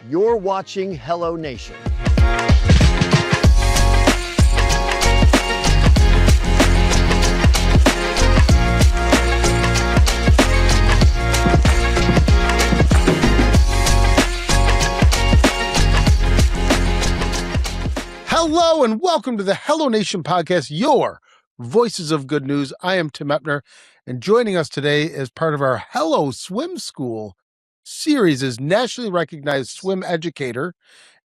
You're watching Hello Nation. Hello and welcome to the Hello Nation podcast, your voices of good news. I am Tim Epner, and joining us today as part of our Hello Swim School series is nationally recognized swim educator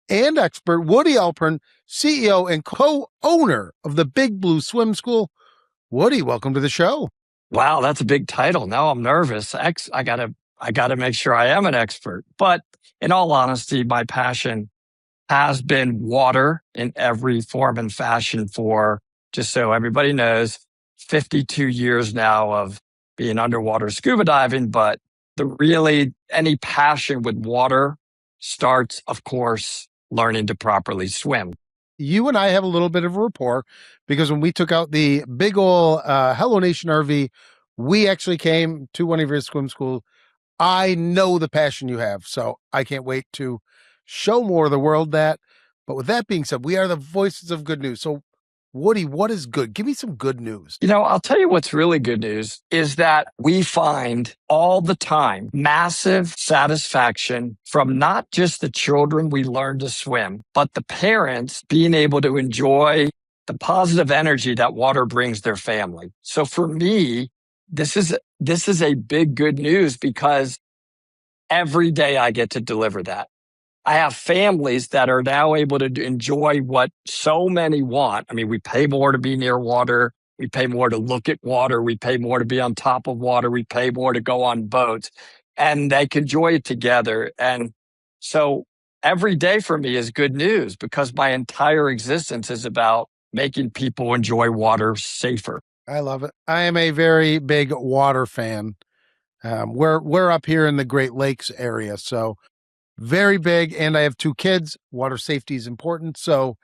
and expert Woody Alpern, CEO and co-owner of the Big Blue Swim School. Woody, welcome to the show. Wow, that's a big title. Now I'm nervous. I gotta make sure I am an expert. But in all honesty, my passion has been water in every form and fashion for, just so everybody knows, 52 years now of being underwater scuba diving. But any passion with water starts, of course, learning to properly swim. You and I have a little bit of a rapport because when we took out the big ol' Hello Nation RV, we actually came to one of your swim schools. I know the passion you have, so I can't wait to show more of the world that. But with that being said, we are the voices of good news. So Woody, what is good? Give me some good news. I'll tell you what's really good news is that we find all the time massive satisfaction from not just the children we learn to swim, but the parents being able to enjoy the positive energy that water brings their family. So for me, this is a big good news because every day I get to deliver that. I have families that are now able to enjoy what so many want. I mean, we pay more to be near water. We pay more to look at water. We pay more to be on top of water. We pay more to go on boats, and they can enjoy it together. And so every day for me is good news because my entire existence is about making people enjoy water safer. I love it. I am a very big water fan. We're up here in the Great Lakes area, so very big, and I have 2 kids. Water safety is important. So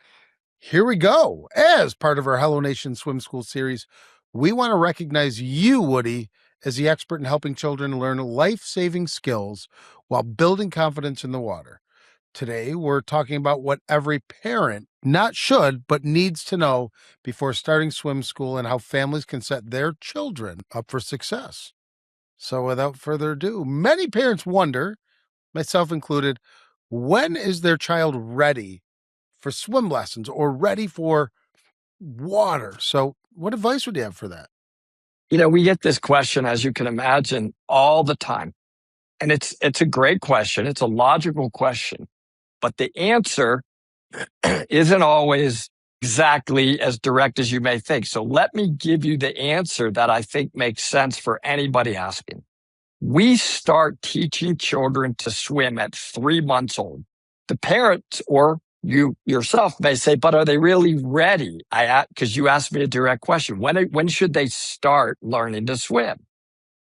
here we go. As part of our Hello Nation Swim School series, we want to recognize you, Woody, as the expert in helping children learn life-saving skills while building confidence in the water. Today, we're talking about what every parent not should, but needs to know before starting swim school and how families can set their children up for success. So without further ado, many parents wonder, myself included, when is their child ready for swim lessons or ready for water? So what advice would you have for that? We get this question, as you can imagine, all the time. And it's a great question. It's a logical question. But the answer isn't always exactly as direct as you may think. So let me give you the answer that I think makes sense for anybody asking. We start teaching children to swim at 3 months old. The parents or you yourself may say, but are they really ready? Because you asked me a direct question. When should they start learning to swim?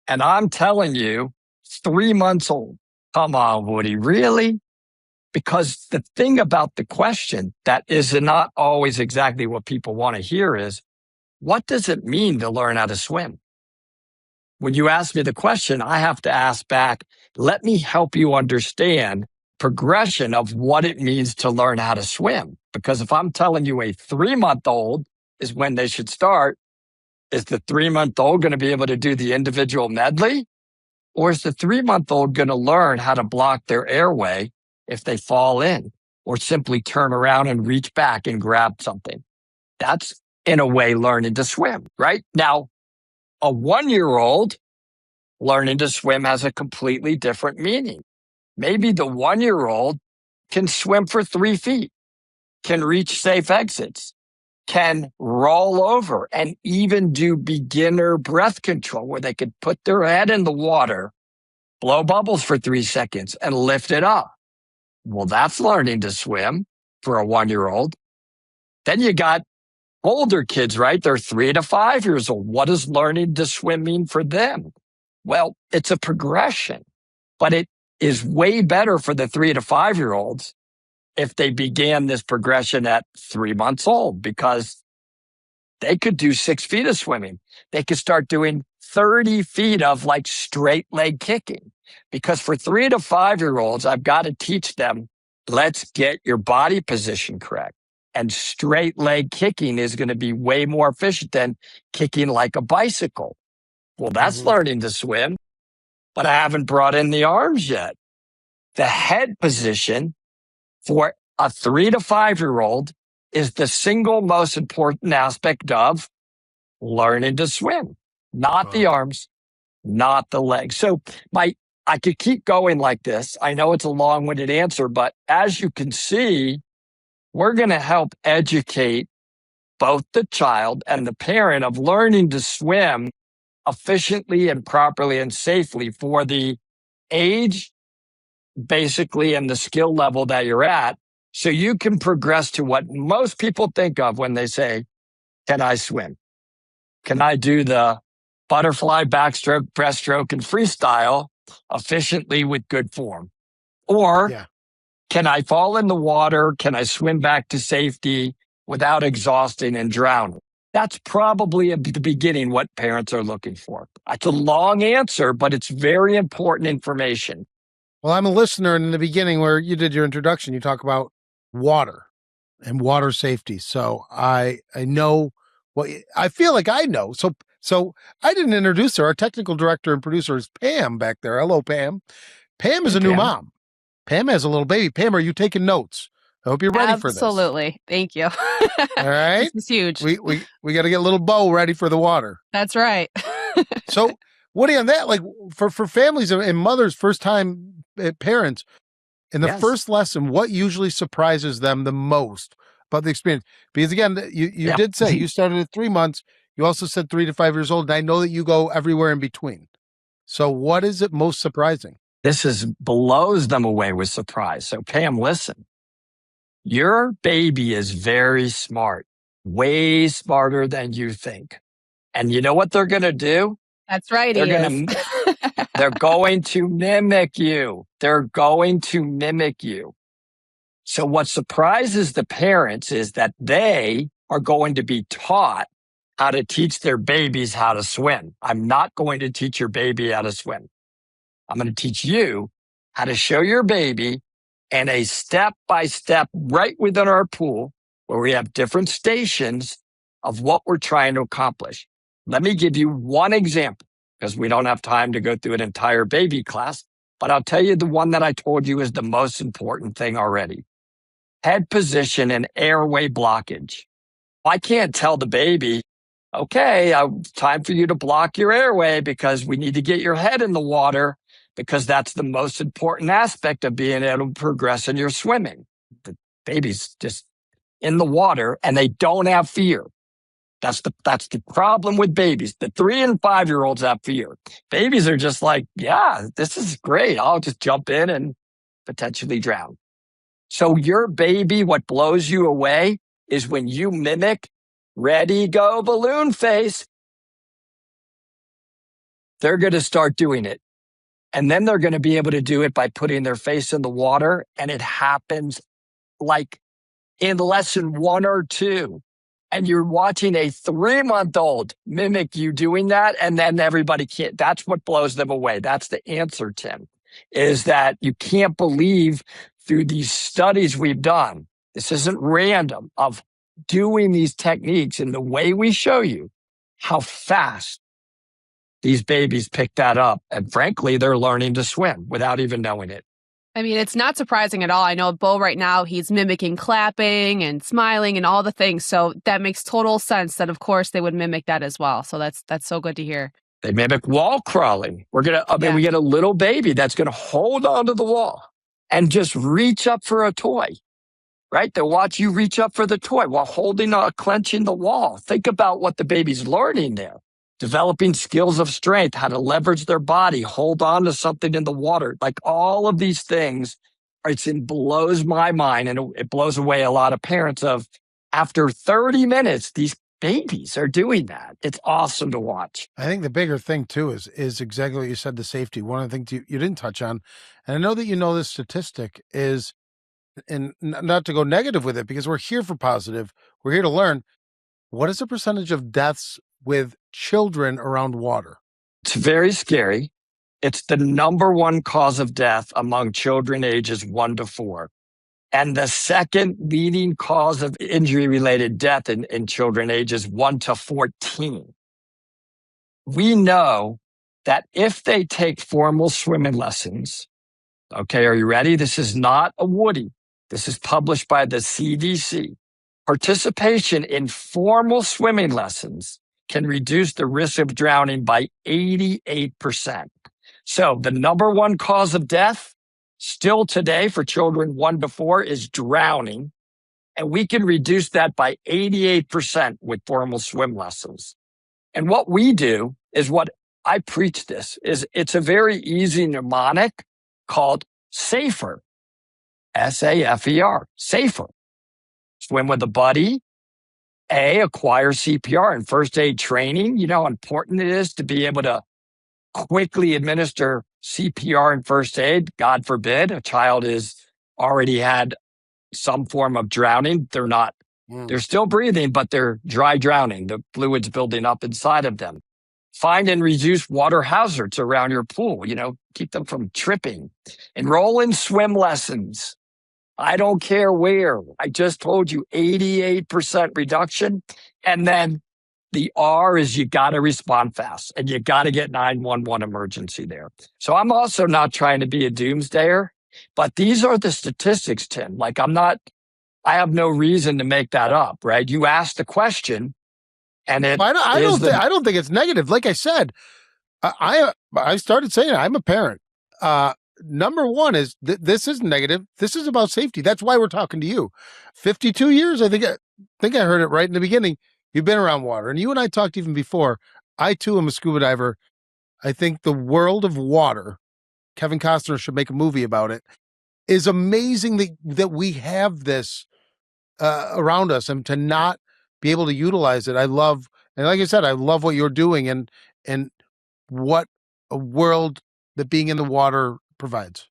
And I'm telling you, 3 months old. Come on, Woody, really? Because the thing about the question that is not always exactly what people want to hear is, what does it mean to learn how to swim? When you ask me the question, I have to ask back, let me help you understand progression of what it means to learn how to swim. Because if I'm telling you a 3-month-old is when they should start, is the 3-month-old going to be able to do the individual medley? Or is the 3-month-old going to learn how to block their airway if they fall in, or simply turn around and reach back and grab something? That's, in a way, learning to swim, right? Now, a 1-year-old learning to swim has a completely different meaning. Maybe the 1-year-old can swim for 3 feet, can reach safe exits, can roll over, and even do beginner breath control where they could put their head in the water, blow bubbles for 3 seconds, and lift it up. Well, that's learning to swim for a 1-year-old. Then you got older kids, right? They're 3 to 5 years old. What does learning to swim mean for them? Well, it's a progression, but it is way better for the 3 to 5-year-olds if they began this progression at 3 months old, because they could do 6 feet of swimming. They could start doing 30 feet of like straight leg kicking. Because for 3 to 5-year-olds, I've got to teach them, let's get your body position correct. And straight leg kicking is going to be way more efficient than kicking like a bicycle. Well, that's learning to swim, but I haven't brought in the arms yet. The head position for a 3 to 5-year-old is the single most important aspect of learning to swim, not the arms, not the legs. So I could keep going like this. I know it's a long-winded answer, but as you can see, we're going to help educate both the child and the parent of learning to swim efficiently and properly and safely for the age, basically, and the skill level that you're at. So you can progress to what most people think of when they say, can I swim? Can I do the butterfly, backstroke, breaststroke, and freestyle efficiently with good form? Or can I fall in the water? Can I swim back to safety without exhausting and drowning? That's probably at the beginning what parents are looking for. It's a long answer, but it's very important information. Well, I'm a listener, and in the beginning where you did your introduction, you talk about water and water safety. So I know what I feel like I know. So I didn't introduce her. Our technical director and producer is Pam back there. Hello, Pam. Pam is a new mom. Pam has a little baby. Pam, are you taking notes? I hope you're ready for this. Absolutely. Thank you. All right. This is huge. We got to get a little bow ready for the water. That's right. So, Woody, on that, like for families and mothers, first time parents, in the first lesson, what usually surprises them the most about the experience? Because again, you did say you started at 3 months. You also said 3 to 5 years old. And I know that you go everywhere in between. So what is it most surprising? This blows them away with surprise. So Pam, listen, your baby is very smart, way smarter than you think. And you know what they're going to do? That's right. They're going to mimic you. They're going to mimic you. So what surprises the parents is that they are going to be taught how to teach their babies how to swim. I'm not going to teach your baby how to swim. I'm going to teach you how to show your baby in a step-by-step right within our pool where we have different stations of what we're trying to accomplish. Let me give you one example because we don't have time to go through an entire baby class, but I'll tell you the one that I told you is the most important thing already. Head position and airway blockage. I can't tell the baby, okay, time for you to block your airway because we need to get your head in the water because that's the most important aspect of being able to progress in your swimming. The baby's just in the water and they don't have fear. That's the problem with babies. The 3 and 5-year-olds have fear. Babies are just like, yeah, this is great. I'll just jump in and potentially drown. So your baby, what blows you away is when you mimic ready, go, balloon face. They're going to start doing it. And then they're going to be able to do it by putting their face in the water. And it happens like in lesson 1 or 2. And you're watching a 3-month-old mimic you doing that. And then everybody can't. That's what blows them away. That's the answer, Tim, is that you can't believe through these studies we've done. This isn't random of doing these techniques in the way we show you how fast these babies pick that up. And frankly, they're learning to swim without even knowing it. I mean, it's not surprising at all. I know Bo right now, he's mimicking clapping and smiling and all the things. So that makes total sense that, of course, they would mimic that as well. So that's so good to hear. They mimic wall crawling. We get a little baby that's going to hold onto the wall and just reach up for a toy, right? They'll watch you reach up for the toy while clenching the wall. Think about what the baby's learning there. Developing skills of strength, how to leverage their body, hold on to something in the water. Like all of these things, it blows my mind and it blows away a lot of parents of after 30 minutes, these babies are doing that. It's awesome to watch. I think the bigger thing too is exactly what you said, the safety. One of the things you didn't touch on, and I know that you know this statistic is, and not to go negative with it because we're here for positive, we're here to learn. What is the percentage of deaths with children around water? It's very scary. It's the number one cause of death among children ages 1 to 4. And the second leading cause of injury-related death in children ages 1 to 14. We know that if they take formal swimming lessons, okay, are you ready? This is not a Woody. This is published by the CDC. Participation in formal swimming lessons can reduce the risk of drowning by 88%. So the number one cause of death still today for children 1 to 4 is drowning. And we can reduce that by 88% with formal swim lessons. And what we do is what I preach this is it's a very easy mnemonic called SAFER. SAFER, SAFER. Swim with a buddy. A, acquire CPR and first aid training. You know how important it is to be able to quickly administer CPR and first aid. God forbid a child is already had some form of drowning. They're still breathing, but they're dry drowning. The fluid's building up inside of them. Find and reduce water hazards around your pool. Keep them from tripping. Enroll in swim lessons. I don't care where. I just told you 88% reduction. And then the R is you got to respond fast and you got to get 911 emergency there. So I'm also not trying to be a doomsdayer, but these are the statistics, Tim. I have no reason to make that up, right? You asked the question and I don't think it's negative. Like I said, I started saying I'm a parent. Number one is this is negative. This is about safety. That's why we're talking to you. 52 years. I think I heard it right in the beginning. You've been around water, and you and I talked even before. I too am a scuba diver. I think the world of water, Kevin Costner should make a movie about it, is amazing that we have this around us, and to not be able to utilize it. And like I said, I love what you're doing and what a world that being in the water provides.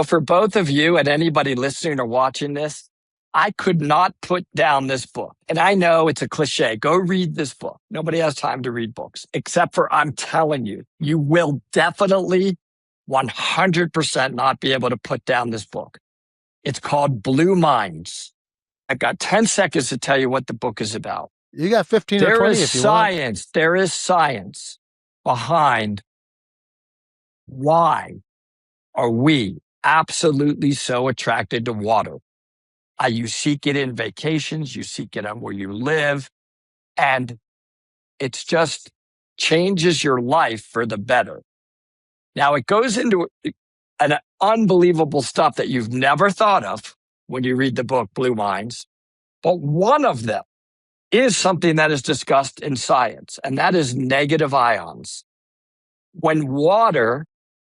For both of you and anybody listening or watching this, I could not put down this book. And I know it's a cliche. Go read this book. Nobody has time to read books, except for I'm telling you, you will definitely 100% not be able to put down this book. It's called Blue Minds. I've got 10 seconds to tell you what the book is about. You got 15 or 20 if you want. There is science behind why are we absolutely so attracted to water. You seek it in vacations, you seek it on where you live, and it's just changes your life for the better. Now, it goes into an unbelievable stuff that you've never thought of when you read the book Blue Minds, but one of them is something that is discussed in science, and that is negative ions. When water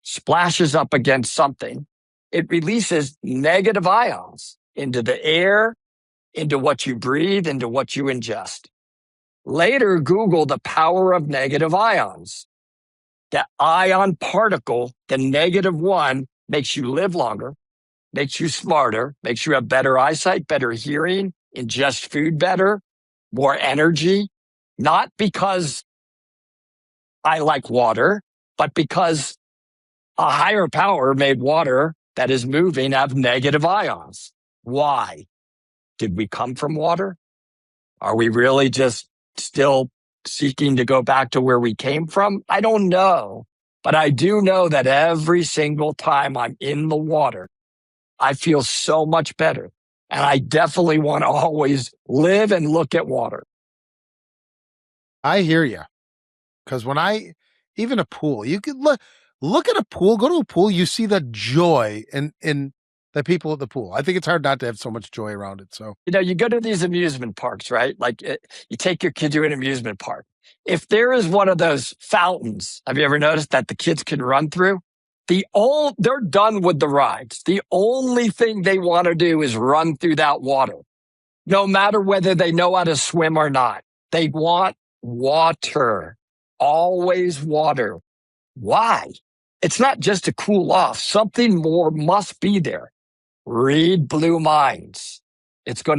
splashes up against something, it releases negative ions into the air, into what you breathe, into what you ingest. Later, Google the power of negative ions. The ion particle, the negative one, makes you live longer, makes you smarter, makes you have better eyesight, better hearing, ingest food better, more energy. Not because I like water, but because a higher power made water that is moving have negative ions. Why? Did we come from water? Are we really just still seeking to go back to where we came from? I don't know. But I do know that every single time I'm in the water, I feel so much better. And I definitely want to always live and look at water. I hear you. Because even a pool, you could look at a pool, go to a pool, you see the joy in the people at the pool. I think it's hard not to have so much joy around it. So, you go to these amusement parks, right? You take your kid to an amusement park. If there is one of those fountains, have you ever noticed that the kids can run through? They're done with the rides. The only thing they want to do is run through that water, no matter whether they know how to swim or not. They want water, always water. Why? It's not just to cool off. Something more must be there. Read Blue Minds. I'm going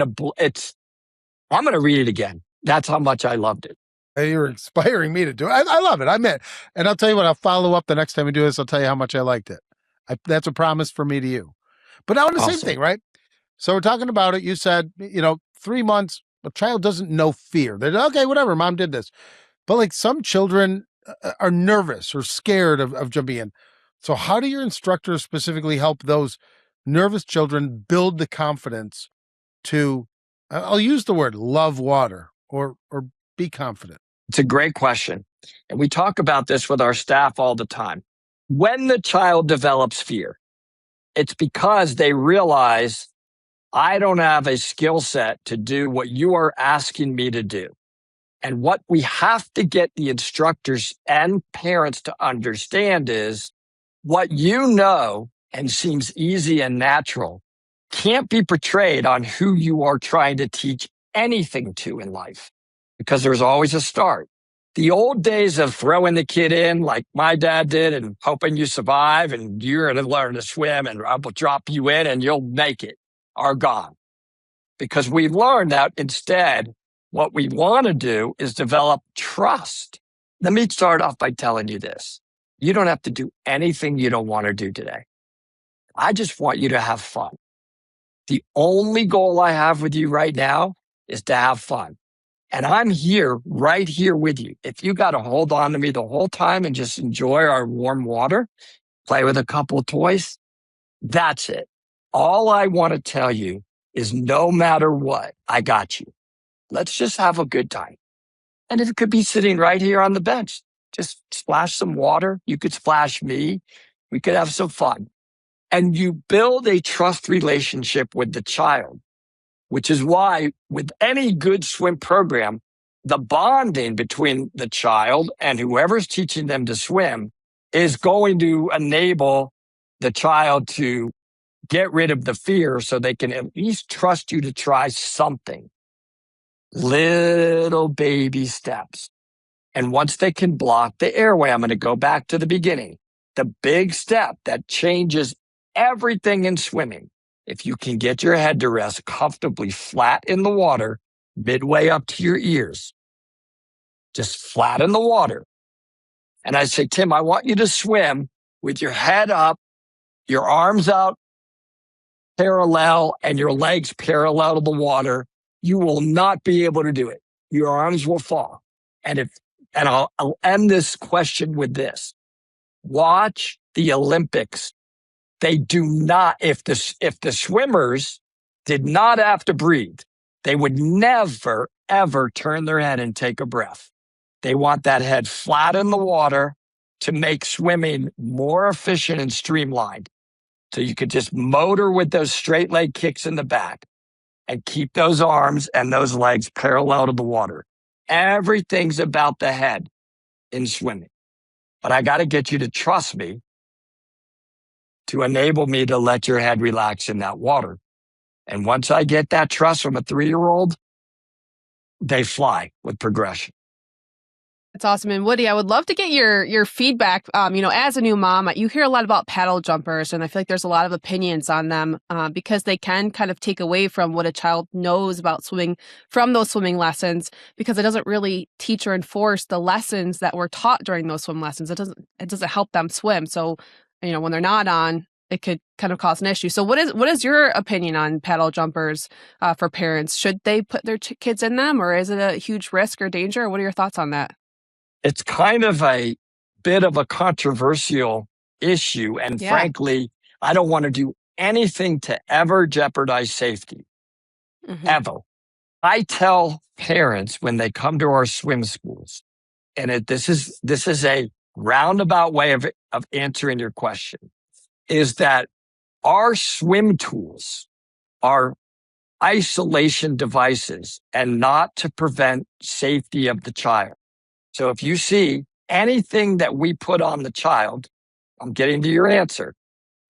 to read it again. That's how much I loved it. You're inspiring me to do it. I love it. And I'll tell you what, I'll follow up the next time we do this. I'll tell you how much I liked it. That's a promise for me to you. But now on the same Awesome. thing, right? So we're talking about it. You said, 3 months, a child doesn't know fear. They're okay, whatever, mom did this. But like some children are nervous or scared of jumping in. So how do your instructors specifically help those nervous children build the confidence to, I'll use the word love water or be confident? It's a great question. And we talk about this with our staff all the time. When the child develops fear, it's because they realize I don't have a skill set to do what you are asking me to do. And what we have to get the instructors and parents to understand is what you know and seems easy and natural can't be portrayed on who you are trying to teach anything to in life, because there's always a start. The old days of throwing the kid in like my dad did and hoping you survive and you're going to learn to swim and I will drop you in and you'll make it are gone. Because we've learned that instead, what we want to do is develop trust. Let me start off by telling you this. You don't have to do anything you don't want to do today. I just want you to have fun. The only goal I have with you right now is to have fun. And I'm here, right here with you. If you got to hold on to me the whole time and just enjoy our warm water, play with a couple of toys, that's it. All I want to tell you is no matter what, I got you. Let's just have a good time. And it could be sitting right here on the bench. Just splash some water. You could splash me. We could have some fun. And you build a trust relationship with the child, which is why with any good swim program, the bonding between the child and whoever's teaching them to swim is going to enable the child to get rid of the fear so they can at least trust you to try something. Little baby steps. And once they can block the airway, I'm going to go back to the beginning. The big step that changes everything in swimming. If you can get your head to rest comfortably flat in the water, midway up to your ears, just flat in the water. And I say, Tim, I want you to swim with your head up, your arms out parallel, and your legs parallel to the water. You will not be able to do it. Your arms will fall. And I'll end this question with this. Watch the Olympics. They do not, if the swimmers did not have to breathe, they would never, ever turn their head and take a breath. They want that head flat in the water to make swimming more efficient and streamlined. So you could just motor with those straight leg kicks in the back and keep those arms and those legs parallel to the water. Everything's about the head in swimming. But I got to get you to trust me to enable me to let your head relax in that water. And once I get that trust from a 3-year-old, they fly with progression. That's awesome. And Woody, I would love to get your feedback. As a new mom, you hear a lot about paddle jumpers, and I feel like there's a lot of opinions on them because they can kind of take away from what a child knows about swimming from those swimming lessons, because it doesn't really teach or enforce the lessons that were taught during those swim lessons. It doesn't help them swim. So, when they're not on, it could kind of cause an issue. So what is your opinion on paddle jumpers for parents? Should they put their kids in them, or is it a huge risk or danger? What are your thoughts on that? It's kind of a bit of a controversial issue. And frankly, I don't want to do anything to ever jeopardize safety, ever. I tell parents when they come to our swim schools, and this is a roundabout way of answering your question, is that our swim tools are isolation devices and not to prevent safety of the child. So if you see anything that we put on the child, I'm getting to your answer,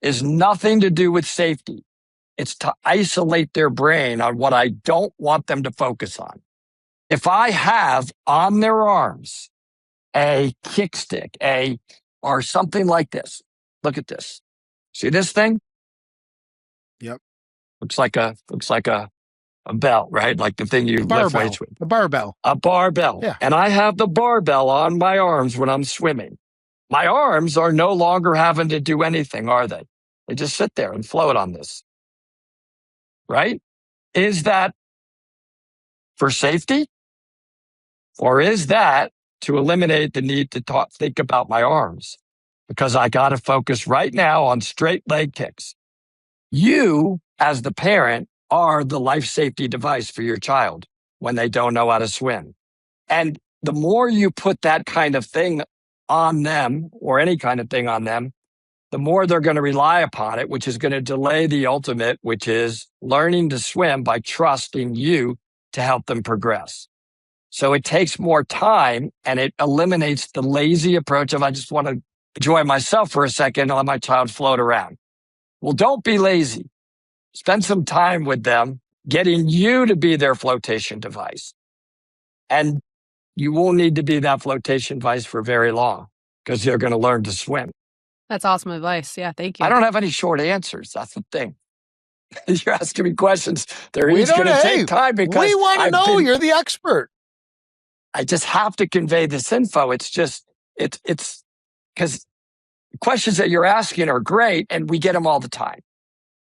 is nothing to do with safety. It's to isolate their brain on what I don't want them to focus on. If I have on their arms a kickstick, or something like this, look at this. See this thing? Yep. Looks like a a bell, right? Like the thing you lift weights with. A barbell. A barbell. Yeah. And I have the barbell on my arms when I'm swimming. My arms are no longer having to do anything, are they? They just sit there and float on this. Right? Is that for safety? Or is that to eliminate the need to think about my arms? Because I got to focus right now on straight leg kicks. You, as the parent, are the life safety device for your child when they don't know how to swim. And the more you put that kind of thing on them, or any kind of thing on them, the more they're going to rely upon it, which is going to delay the ultimate, which is learning to swim by trusting you to help them progress. So it takes more time, and it eliminates the lazy approach of, I just want to enjoy myself for a second and let my child float around. Well, don't be lazy. Spend some time with them, getting you to be their flotation device. And you won't need to be that flotation device for very long, because they're going to learn to swim. That's awesome advice. Yeah, thank you. I don't have any short answers. That's the thing. You're asking me questions. They're each going to take time, because we want to know. You're the expert. I just have to convey this info. It's because questions that you're asking are great, and we get them all the time.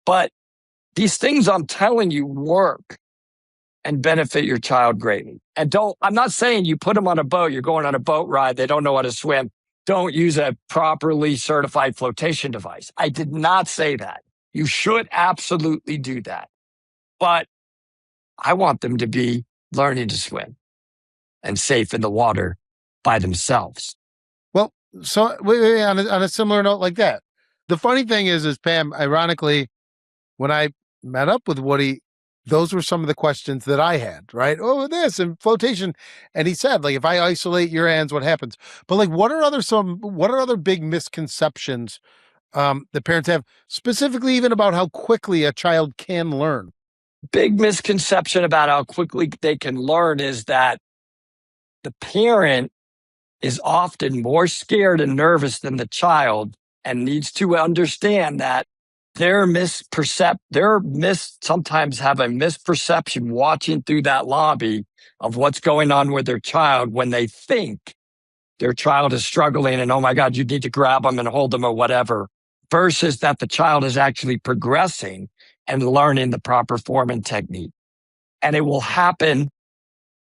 But these things I'm telling you work and benefit your child greatly. And I'm not saying you put them on a boat, you're going on a boat ride, they don't know how to swim. Don't use a properly certified flotation device. I did not say that. You should absolutely do that. But I want them to be learning to swim and safe in the water by themselves. Well, so on a similar note like that, the funny thing is Pam, ironically, when I met up with Woody, those were some of the questions that I had, right? Oh, this and flotation. And he said, like, if I isolate your hands, what happens? But like, what are other big misconceptions that parents have, specifically even about how quickly a child can learn? Big misconception about how quickly they can learn is that the parent is often more scared and nervous than the child, and needs to understand that sometimes have a misperception watching through that lobby of what's going on with their child when they think their child is struggling and, oh my God, you need to grab them and hold them or whatever, versus that the child is actually progressing and learning the proper form and technique. And it will happen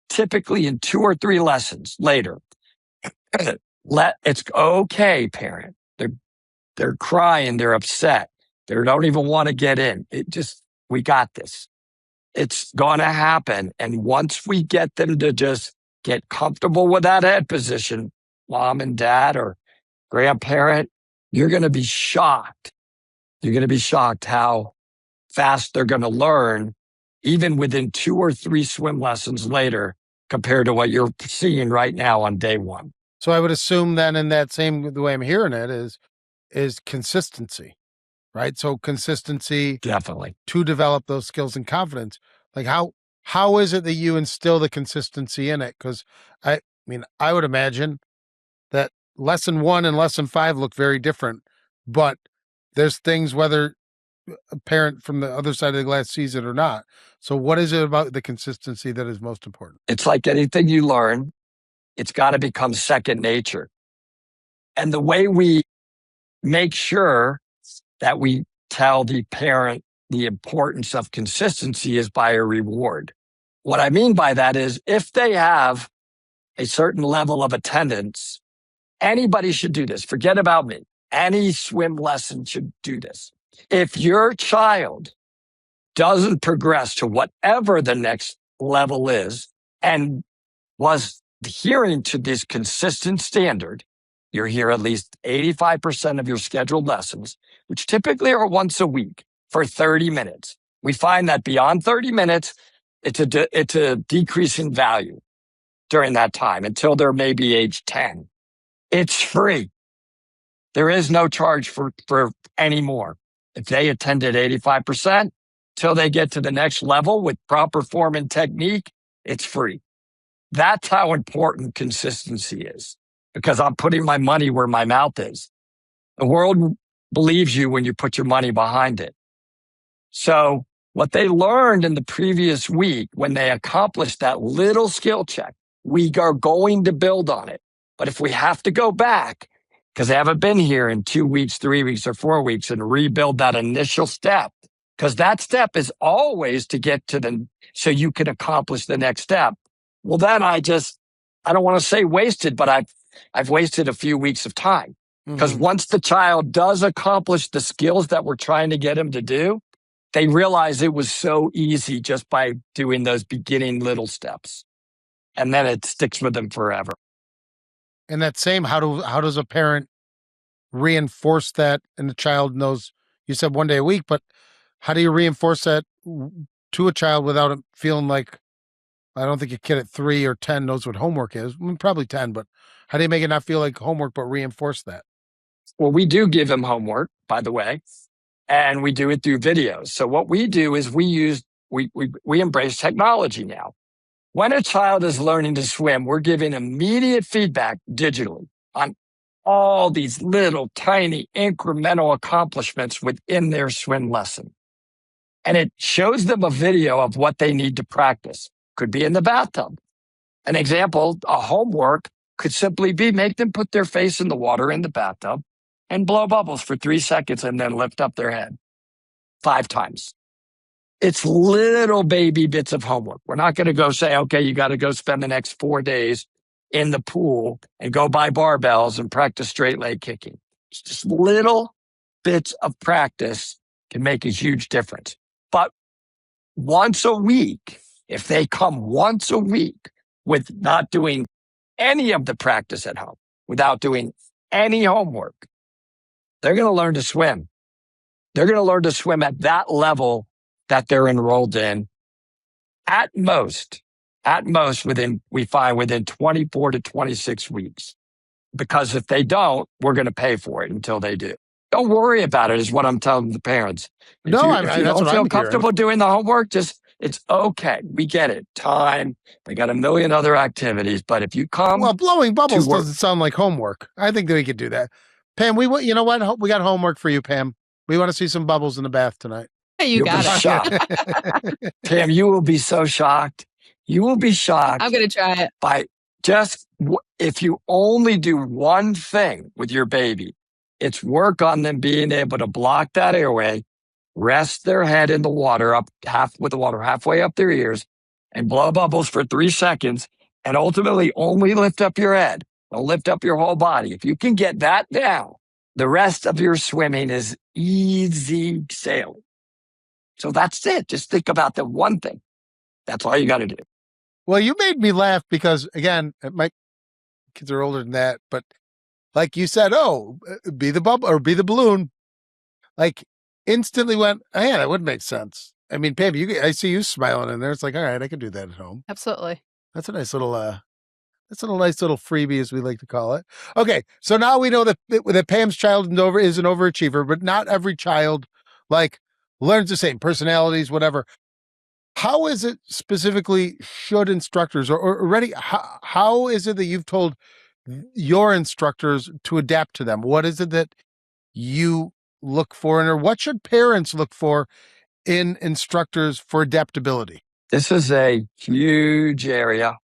typically in 2 or 3 lessons later. It's okay, parent. They're crying, they're upset. They don't even want to get in. We got this. It's going to happen. And once we get them to just get comfortable with that head position, mom and dad or grandparent, you're going to be shocked. You're going to be shocked how fast they're going to learn, even within 2 or 3 swim lessons later, compared to what you're seeing right now on day 1. So I would assume then, in that same, the way I'm hearing it is consistency, right? So consistency Definitely to develop those skills and confidence. Like how is it that you instill the consistency in it? Because I mean, I would imagine that lesson 1 and lesson 5 look very different, but there's things, whether a parent from the other side of the glass sees it or not. So what is it about the consistency that is most important? It's like anything you learn, it's got to become second nature. And the way we make sure that we tell the parent the importance of consistency is by a reward. What I mean by that is, if they have a certain level of attendance, anybody should do this. Forget about me. Any swim lesson should do this. If your child doesn't progress to whatever the next level is and was adhering to this consistent standard, you're here at least 85% of your scheduled lessons, which typically are once a week for 30 minutes. We find that beyond 30 minutes, it's a decrease in value during that time until they're maybe age 10. It's free. There is no charge for any more. If they attended 85% till they get to the next level with proper form and technique, it's free. That's how important consistency is, because I'm putting my money where my mouth is. The world believes you when you put your money behind it. So What they learned in the previous week when they accomplished that little skill check, we are going to build on it. But if we have to go back, because they haven't been here in 2 weeks, 3 weeks, or 4 weeks, and rebuild that initial step, because that step is always to get to so you can accomplish the next step. Well, then I don't want to say wasted, but I've wasted a few weeks of time. Because once the child does accomplish the skills that we're trying to get him to do, they realize it was so easy just by doing those beginning little steps. And then it sticks with them forever. And that same, how does a parent reinforce that and the child knows, you said 1 day a week, but how do you reinforce that to a child without it feeling like, I don't think a kid at 3 or 10 knows what homework is. I mean, probably 10, but how do you make it not feel like homework, but reinforce that? Well, we do give him homework, by the way, and we do it through videos. So what we do is we embrace technology now. When a child is learning to swim, we're giving immediate feedback digitally on all these little tiny incremental accomplishments within their swim lesson. And it shows them a video of what they need to practice. Could be in the bathtub. An example, a homework could simply be make them put their face in the water in the bathtub and blow bubbles for 3 seconds and then lift up their head 5 times. It's little baby bits of homework. We're not going to go say, okay, you got to go spend the next 4 days in the pool and go buy barbells and practice straight leg kicking. It's just little bits of practice can make a huge difference. But once a week, if they come once a week with not doing any of the practice at home, without doing any homework, they're going to learn to swim. They're going to learn to swim at that level that they're enrolled in at most we find within 24 to 26 weeks. Because if they don't, we're going to pay for it until they do. Don't worry about it is what I'm telling the parents. If you don't feel comfortable doing the homework, it's okay. We get it. Time. They got a million other activities, but if you come. Well, blowing bubbles doesn't sound like homework. I think that we could do that. Pam, you know what? We got homework for you, Pam. We want to see some bubbles in the bath tonight. You got it. Shocked. Pam, you will be so shocked. You will be shocked. I'm going to try it. By if you only do one thing with your baby, it's work on them being able to block that airway, rest their head in the water with the water halfway up their ears, and blow bubbles for 3 seconds, and ultimately only lift up your head. Don't lift up your whole body. If you can get that down, the rest of your swimming is easy sailing. So that's it. Just think about the one thing. That's all you got to do. Well, you made me laugh because, again, my kids are older than that, but like you said, be the bubble or be the balloon. Like instantly went, oh, yeah, that would make sense. I mean, Pam, I see you smiling in there. It's like, all right, I can do that at home. Absolutely. That's a nice little, nice little freebie, as we like to call it. Okay, so now we know that Pam's child is an overachiever, but not every child learns the same personalities, whatever. How is it specifically should instructors or already, how is it that you've told your instructors to adapt to them? What is it that you look for, or what should parents look for in instructors for adaptability? This is a huge area.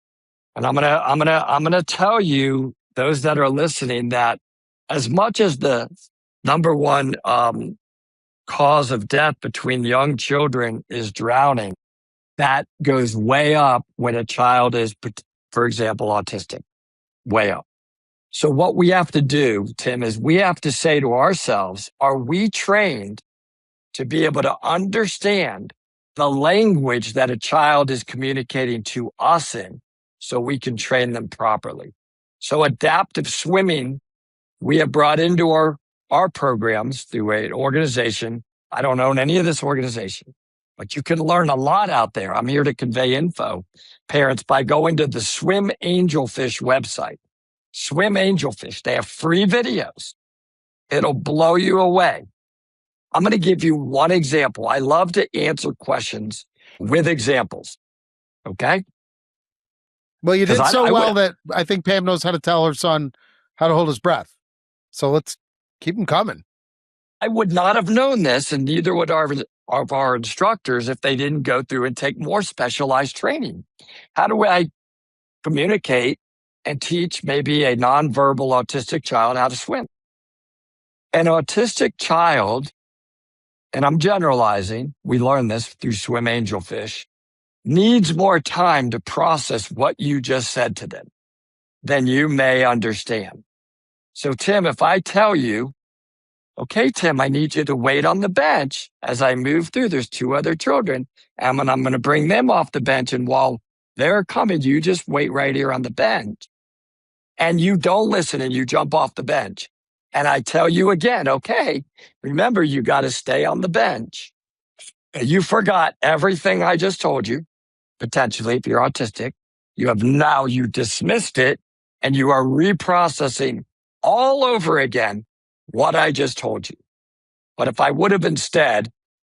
And I'm gonna tell you, those that are listening, that as much as the number one cause of death between young children is drowning, that goes way up when a child is, for example, autistic, way up. So what we have to do, Tim, is we have to say to ourselves, are we trained to be able to understand the language that a child is communicating to us in so we can train them properly? So adaptive swimming, we have brought into our programs through an organization. I don't own any of this organization, but you can learn a lot out there. I'm here to convey info, parents, by going to the Swim Angelfish website. Swim Angelfish. They have free videos. It'll blow you away. I'm going to give you one example. I love to answer questions with examples. Okay? Well, you did that I think Pam knows how to tell her son how to hold his breath. So let's keep him coming. I would not have known this, and neither would of our instructors if they didn't go through and take more specialized training. How do I communicate and teach maybe a nonverbal autistic child how to swim? An autistic child, and I'm generalizing, we learned this through swim angelfish, needs more time to process what you just said to them than you may understand. So, Tim, if I tell you, okay, Tim, I need you to wait on the bench as I move through, there's 2 other children, and I'm going to bring them off the bench. And while they're coming, you just wait right here on the bench. And you don't listen and you jump off the bench. And I tell you again, okay, remember, you got to stay on the bench. And you forgot everything I just told you, potentially, if you're autistic. You dismissed it, and you are reprocessing all over again what I just told you. But if I would have instead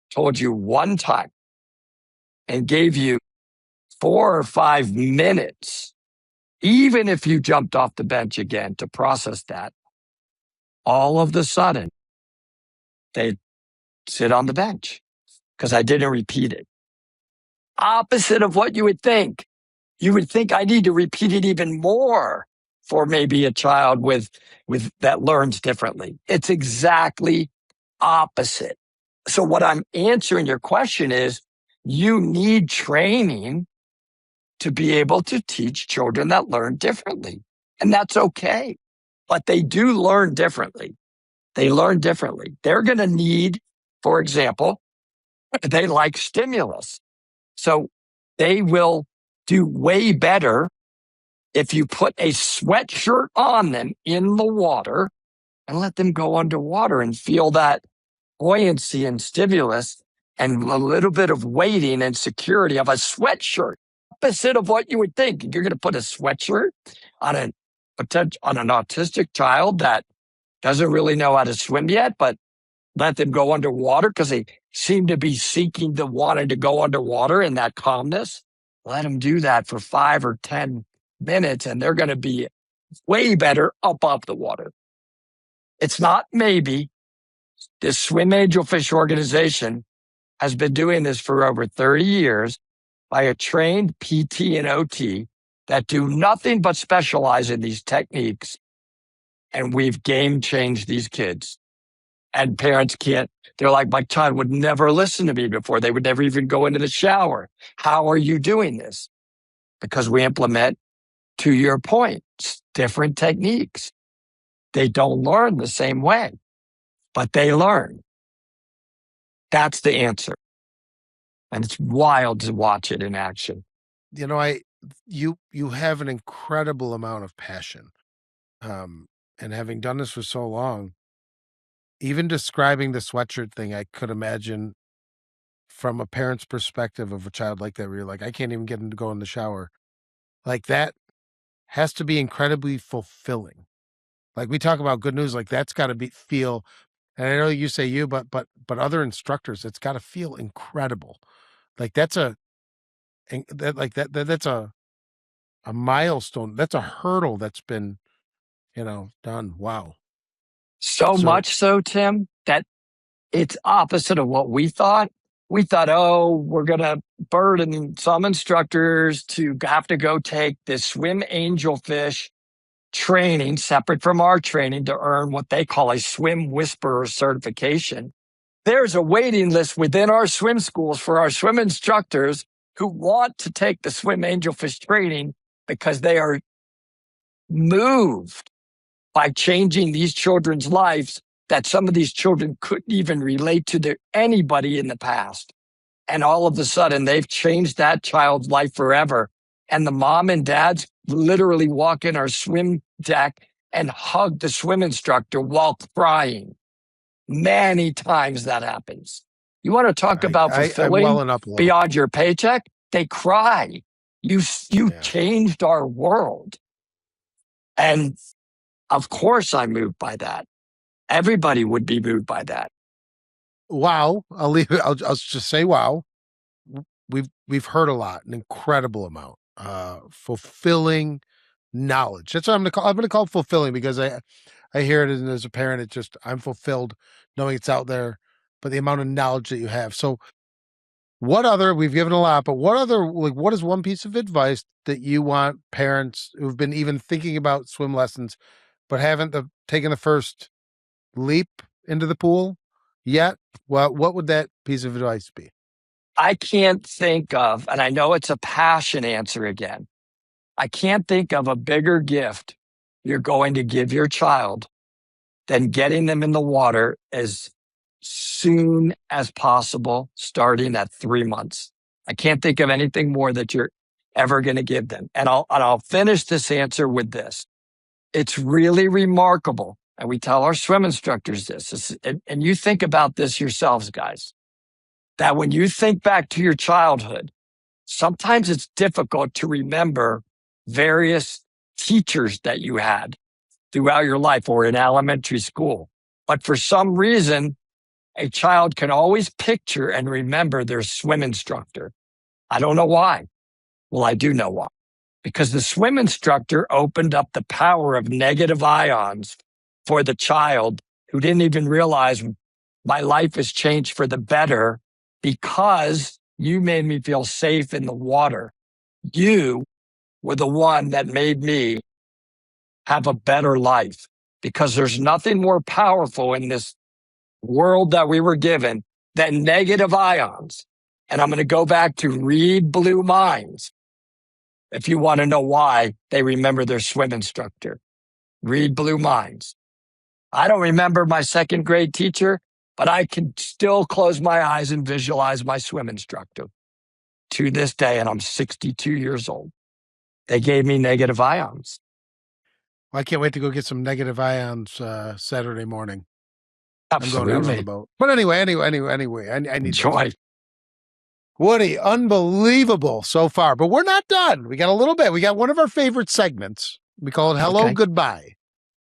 told you one time and gave you 4 or 5 minutes, even if you jumped off the bench again to process that, all of the sudden, they'd sit on the bench because I didn't repeat it. Opposite of what you would think. You would think I need to repeat it even more for maybe a child with that learns differently. It's exactly opposite. So what I'm answering your question is, you need training to be able to teach children that learn differently. And that's okay. But they do learn differently. They learn differently. They're going to need, for example, they like stimulus. So they will do way better if you put a sweatshirt on them in the water and let them go underwater and feel that buoyancy and stimulus and a little bit of weighting and security of a sweatshirt. Opposite of what you would think. You're going to put a sweatshirt on an autistic child that doesn't really know how to swim yet, but let them go underwater because they seem to be seeking to wanting to go underwater in that calmness. Let them do that for 5 or 10 minutes, and they're going to be way better up off the water. It's not maybe. This Swim Angelfish organization has been doing this for over 30 years by a trained PT and OT that do nothing but specialize in these techniques. And we've game changed these kids. And parents they're like, my child would never listen to me before. They would never even go into the shower. How are you doing this? Because we implement, to your point, different techniques. They don't learn the same way, but they learn. That's the answer. And it's wild to watch it in action. You know, you have an incredible amount of passion. And having done this for so long, even describing the sweatshirt thing, I could imagine from a parent's perspective of a child like that, where you're like, I can't even get him to go in the shower. Like, that has to be incredibly fulfilling. Like, we talk about good news, like that's got to feel, and I know you say you, but other instructors, it's got to feel incredible. Like that's a milestone. That's a hurdle that's been, done. Wow. So much so, Tim, that it's opposite of what we thought. We thought, oh, we're going to burden some instructors to have to go take this swim angelfish training separate from our training to earn what they call a swim whisperer certification. There's a waiting list within our swim schools for our swim instructors who want to take the swim angelfish training because they are moved by changing these children's lives that some of these children couldn't even relate to anybody in the past. And all of a sudden, they've changed that child's life forever. And the mom and dads literally walk in our swim deck and hug the swim instructor while crying. Many times that happens. You want to talk about fulfilling beyond your paycheck? They cry. You changed our world. And of course I'm moved by that. Everybody would be moved by that. Wow. I'll leave it. I'll just say, wow. We've heard a lot, an incredible amount, fulfilling knowledge. That's what I'm going to call it fulfilling, because I hear it as a parent. It's just, I'm fulfilled knowing it's out there, but the amount of knowledge that you have. So we've given a lot, but what is one piece of advice that you want parents who've been even thinking about swim lessons, but haven't taken the first leap into the pool yet? Well, what would that piece of advice be? I can't think of, and I know it's a passion answer again, I can't think of a bigger gift you're going to give your child than getting them in the water as soon as possible, starting at 3 months. I can't think of anything more that you're ever going to give them. And I'll finish this answer with this. It's really remarkable. And we tell our swim instructors this, and you think about this yourselves, guys, that when you think back to your childhood, sometimes it's difficult to remember various teachers that you had throughout your life or in elementary school. But for some reason, a child can always picture and remember their swim instructor. I don't know why. Well, I do know why. Because the swim instructor opened up the power of negative ions for the child who didn't even realize my life has changed for the better because you made me feel safe in the water. You were the one that made me have a better life, because there's nothing more powerful in this world that we were given than negative ions. And I'm going to go back to read blue minds. If you want to know why they remember their swim instructor, read blue minds. I don't remember my second grade teacher, but I can still close my eyes and visualize my swim instructor to this day. And I'm 62 years old. They gave me negative ions. I can't wait to go get some negative ions Saturday morning. Absolutely. I'm going out on the boat. But anyway, I need Enjoy. those. Woody, unbelievable so far, but we're not done. We got a little bit. We got one of our favorite segments. We call it Hello, Okay. Goodbye.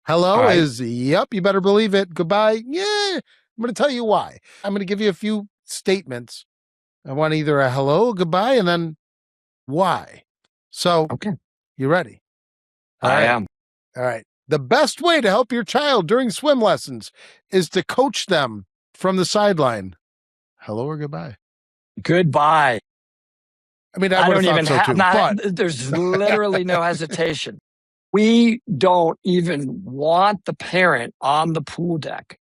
Hello right. is, yep, you better believe it. Goodbye, yeah. I'm going to tell you why. I'm going to give you a few statements. I want either a hello, goodbye, and then why. So, Okay. you ready? I am. All right. The best way to help your child during swim lessons is to coach them from the sideline. Hello or goodbye? Goodbye. I mean, I would don't have even thought so have, too, but there's literally no hesitation. We don't even want the parent on the pool deck.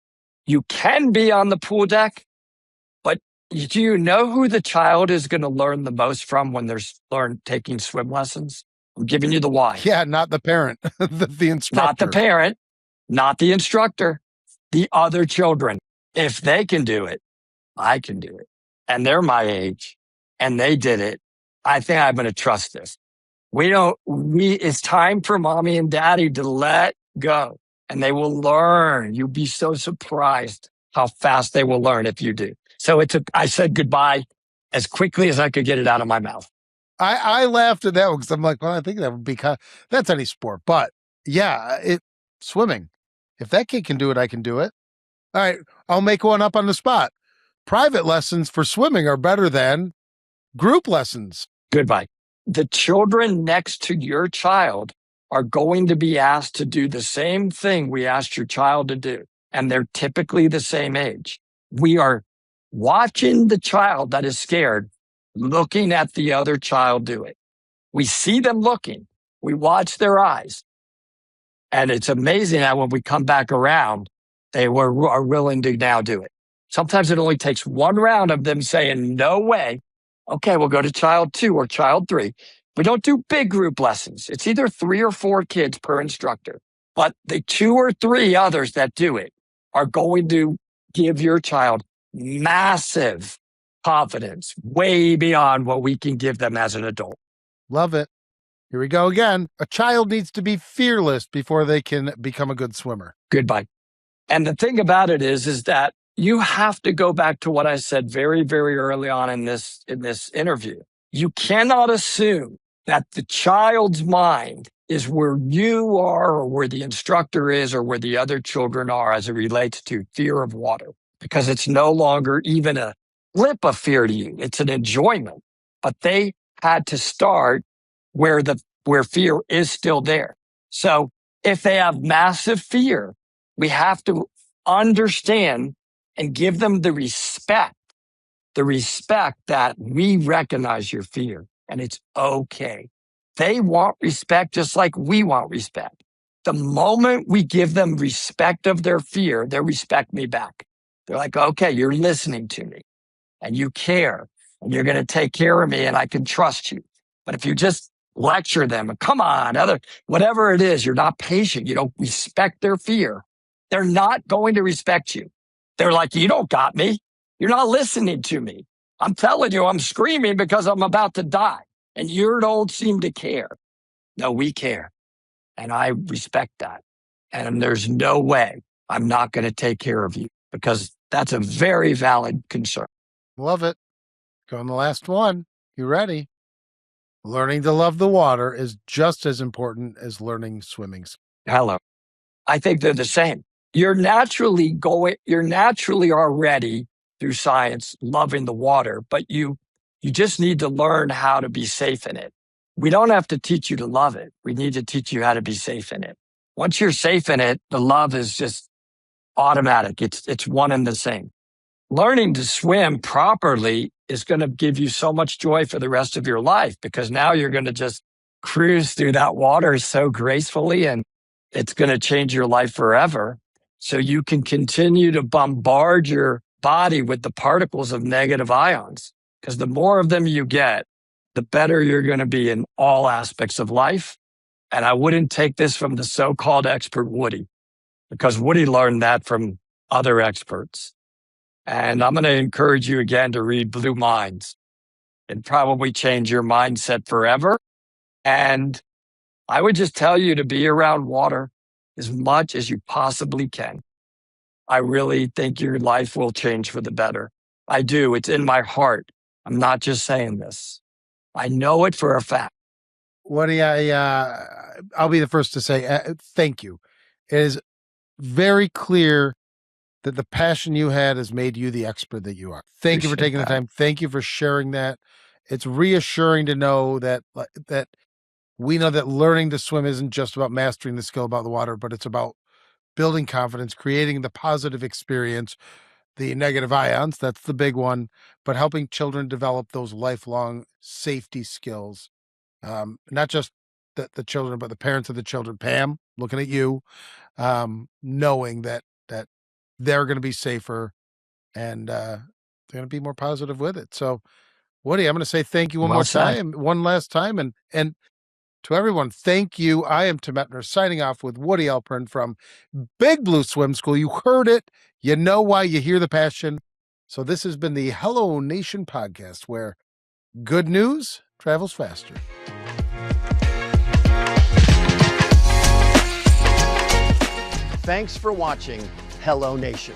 You can be on the pool deck, but do you know who the child is going to learn the most from when they're taking swim lessons? I'm giving you the why. yeah, not the parent, the instructor. Not the parent, not the instructor, the other children. If they can do it, I can do it. And they're my age and they did it. I think I'm going to trust this. It's time for mommy and daddy to let go, and they will learn. You'll be so surprised how fast they will learn if you do. So I said goodbye as quickly as I could get it out of my mouth. I laughed at that one because I'm like, well, I think that would be that's any sport, but yeah, swimming. If that kid can do it, I can do it. All right, I'll make one up on the spot. Private lessons for swimming are better than group lessons. Goodbye. The children next to your child are going to be asked to do the same thing we asked your child to do, and they're typically the same age. We are watching the child that is scared, looking at the other child do it. We see them looking. We watch their eyes. And it's amazing how when we come back around, they are willing to now do it. Sometimes it only takes one round of them saying, no way. Okay, we'll go to child 2 or child 3. We don't do big group lessons. It's either 3 or 4 kids per instructor. But the 2 or 3 others that do it are going to give your child massive confidence, way beyond what we can give them as an adult. Love it. Here we go again. A child needs to be fearless before they can become a good swimmer. Goodbye. And the thing about it is that you have to go back to what I said very, very early on in this interview. You cannot assume that the child's mind is where you are or where the instructor is or where the other children are as it relates to fear of water, because it's no longer even a blip of fear to you. It's an enjoyment. But they had to start where fear is still there. So if they have massive fear, we have to understand and give them the respect that we recognize your fear and it's okay. They want respect just like we want respect. The moment we give them respect of their fear, they respect me back. They're like, okay, you're listening to me and you care and you're going to take care of me and I can trust you. But if you just lecture them and come on, whatever it is, you're not patient, you don't respect their fear, they're not going to respect you. They're like, you don't got me. You're not listening to me. I'm telling you, I'm screaming because I'm about to die and you don't seem to care. No, we care. And I respect that. And there's no way I'm not going to take care of you because that's a very valid concern. Love it. Go on the last one. You ready? Learning to love the water is just as important as learning swimming. Hello. I think they're the same. You're naturally already through science loving the water, but you just need to learn how to be safe in it. We don't have to teach you to love it. We need to teach you how to be safe in it. Once you're safe in it, the love is just automatic. It's one and the same. Learning to swim properly is going to give you so much joy for the rest of your life because now you're going to just cruise through that water so gracefully and it's going to change your life forever. So you can continue to bombard your body with the particles of negative ions because the more of them you get, the better you're going to be in all aspects of life. And I wouldn't take this from the so-called expert Woody because Woody learned that from other experts. And I'm going to encourage you again to read Blue Minds. It'd probably change your mindset forever. And I would just tell you to be around water as much as you possibly can. I really think your life will change for the better. I do. It's in my heart. I'm not just saying this. I know it for a fact. Woody, I'll be the first to say thank you. It is very clear that the passion you had has made you the expert that you are. Thank you for taking the time. Thank you for sharing that. It's reassuring to know that we know that learning to swim isn't just about mastering the skill about the water, but it's about building confidence, creating the positive experience, the negative ions, that's the big one, but helping children develop those lifelong safety skills. Not just the children, but the parents of the children. Pam, looking at you, knowing that they're going to be safer and they're going to be more positive with it. So, Woody, I'm going to say thank you one last time. And to everyone, thank you. I am Tim Epner signing off with Woody Alpern from Big Blue Swim School. You heard it. You know why. You hear the passion. So this has been the Hello Nation podcast where good news travels faster. Thanks for watching Hello Nation.